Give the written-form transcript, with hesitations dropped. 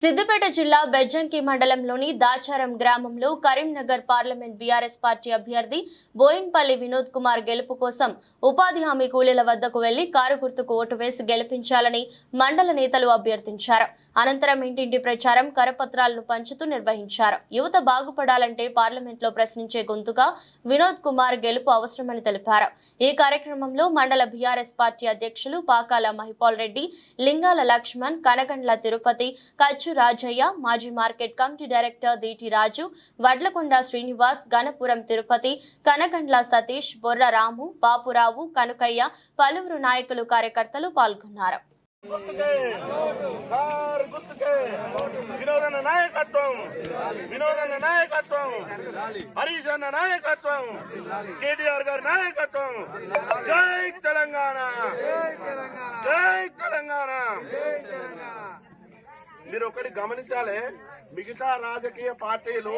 సిద్దిపేట జిల్లా బెజ్జంకి మండలంలోని దాచారం గ్రామంలో కరీంనగర్ పార్లమెంట్ బీఆర్ఎస్ పార్టీ అభ్యర్థి బోయిన్పల్లి వినోద్ కుమార్ గెలుపు కోసం ఉపాధి హామీ కూలీల వద్దకు వెళ్లి కారు గుర్తుకు ఓటు వేసి గెలిపించాలని మండల నేతలు అభ్యర్థించారు. అనంతరం ఇంటింటి ప్రచారం కరపత్రాలను పంచుతూ నిర్వహించారు. యువత బాగుపడాలంటే పార్లమెంట్లో ప్రశ్నించే గొంతుగా వినోద్ కుమార్ గెలుపు అవసరమని తెలిపారు. ఈ కార్యక్రమంలో మండల బీఆర్ఎస్ పార్టీ అధ్యక్షులు పాకాల మహిపాల్ రెడ్డి, లింగాల లక్ష్మణ్, కనగండ్ల తిరుపతి, రాజయ్య, మాజీ మార్కెట్ కమిటీ డైరెక్టర్ దీటి రాజు, వడ్లకొండ శ్రీనివాస్, గణపురం తిరుపతి, కనగండ్ల సతీష్, బొర్ర రాము, బాపురావు, కనుకయ్య, పలువురు నాయకులు కార్యకర్తలు పాల్గొన్నారు. మీరు ఒకటి గమనించాలి, మిగతా రాజకీయ పార్టీలు